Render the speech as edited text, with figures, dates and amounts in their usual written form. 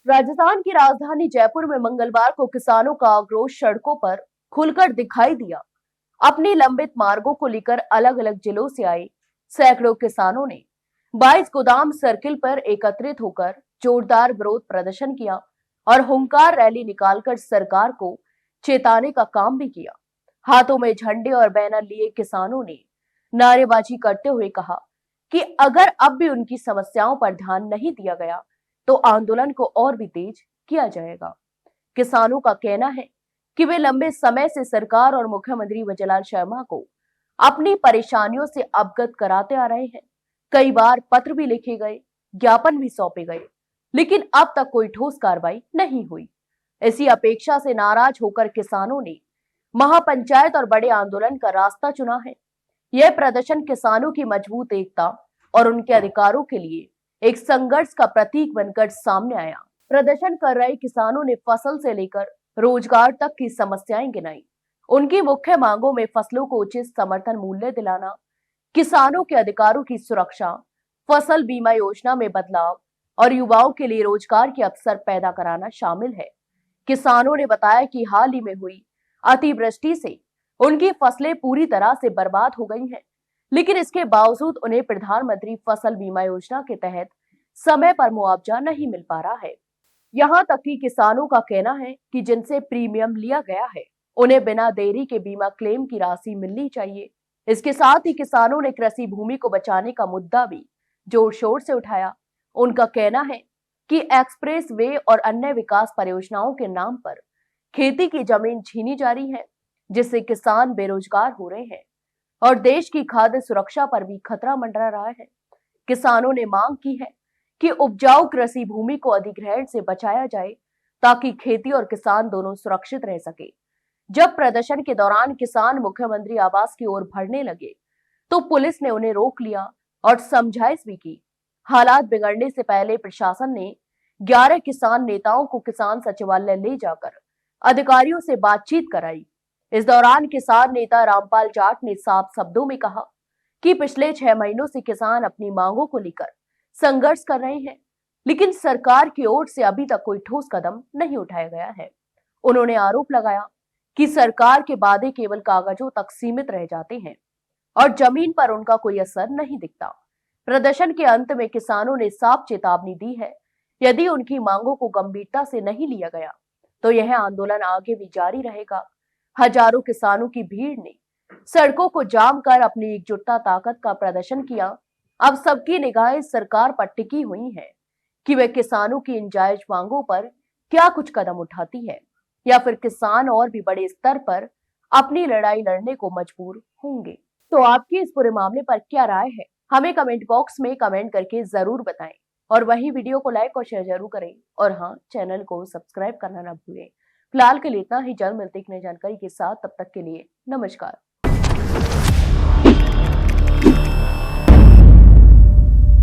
राजस्थान की राजधानी जयपुर में मंगलवार को किसानों का आक्रोश सड़कों पर खुलकर दिखाई दिया। अपनी लंबित मांगों को लेकर अलग अलग जिलों से आए सैकड़ों किसानों ने 22 गोदाम सर्किल पर एकत्रित होकर जोरदार विरोध प्रदर्शन किया और हुंकार रैली निकालकर सरकार को चेताने का काम भी किया। हाथों में झंडे और बैनर लिए किसानों ने नारेबाजी करते हुए कहा कि अगर अब भी उनकी समस्याओं पर ध्यान नहीं दिया गया तो आंदोलन को और भी तेज किया जाएगा। किसानों का कहना है कि वे लंबे समय से सरकार और मुख्यमंत्री वजूलाल शर्मा को अपनी परेशानियों से अवगत कराते आ रहे हैं। कई बार पत्र भी लिखे गए, ज्ञापन भी सौंपे गए, लेकिन अब तक कोई ठोस कार्रवाई नहीं हुई। इसी अपेक्षा से नाराज होकर किसानों ने महापंचायत और बड़े आंदोलन का रास्ता चुना है। यह प्रदर्शन किसानों की मजबूत एकता और उनके अधिकारों के लिए एक संघर्ष का प्रतीक बनकर सामने आया। प्रदर्शन कर रहे किसानों ने फसल से लेकर रोजगार तक की समस्याएं गिनाई। उनकी मुख्य मांगों में फसलों को उचित समर्थन मूल्य दिलाना, किसानों के अधिकारों की सुरक्षा, फसल बीमा योजना में बदलाव और युवाओं के लिए रोजगार के अवसर पैदा कराना शामिल है। किसानों ने बताया कि हाल ही में हुई अतिवृष्टि से उनकी फसलें पूरी तरह से बर्बाद हो गई हैं, लेकिन इसके बावजूद उन्हें प्रधानमंत्री फसल बीमा योजना के तहत समय पर मुआवजा नहीं मिल पा रहा है। यहाँ तक कि किसानों का कहना है कि जिनसे प्रीमियम लिया गया है, उन्हें बिना देरी के बीमा क्लेम की राशि मिलनी चाहिए। इसके साथ ही किसानों ने कृषि भूमि को बचाने का मुद्दा भी जोर शोर से उठाया। उनका कहना है कि एक्सप्रेस वे और अन्य विकास परियोजनाओं के नाम पर खेती की जमीन छीनी जा रही है, जिससे किसान बेरोजगार हो रहे हैं और देश की खाद्य सुरक्षा पर भी खतरा मंडरा रहा है। किसानों ने मांग की है कि उपजाऊ कृषि भूमि को अधिग्रहण से बचाया जाए ताकि खेती और किसान दोनों सुरक्षित रह सके। जब प्रदर्शन के दौरान किसान मुख्यमंत्री आवास की ओर बढ़ने लगे तो पुलिस ने उन्हें रोक लिया और समझाइश भी की। हालात बिगड़ने से पहले प्रशासन ने 11 किसान नेताओं को किसान सचिवालय ले जाकर अधिकारियों से बातचीत कराई। इस दौरान किसान नेता रामपाल जाट ने साफ शब्दों में कहा कि पिछले 6 महीनों से किसान अपनी मांगों को लेकर संघर्ष कर रहे हैं, लेकिन सरकार की ओर से अभी तक कोई ठोस कदम नहीं उठाया गया है। उन्होंने आरोप लगाया कि सरकार के वादे केवल कागजों तक सीमित रह जाते हैं और जमीन पर उनका कोई असर नहीं दिखता। प्रदर्शन के अंत में किसानों ने साफ चेतावनी दी है, यदि उनकी मांगों को गंभीरता से नहीं लिया गया तो यह आंदोलन आगे भी जारी रहेगा। हजारों किसानों की भीड़ ने सड़कों को जाम कर अपनी एकजुटता ताकत का प्रदर्शन किया। अब सबकी निगाहें सरकार पर टिकी हुई हैं कि वे किसानों की इन जायज मांगों पर क्या कुछ कदम उठाती है या फिर किसान और भी बड़े स्तर पर अपनी लड़ाई लड़ने को मजबूर होंगे। तो आपकी इस पूरे मामले पर क्या राय है, हमें कमेंट बॉक्स में कमेंट करके जरूर बताएं और वही वीडियो को लाइक और शेयर जरूर करें और हाँ, चैनल को सब्सक्राइब करना ना भूलें। फिलहाल के लिए इतना ही, जल्द मिलते एक नई जानकारी के साथ, तब तक के लिए नमस्कार।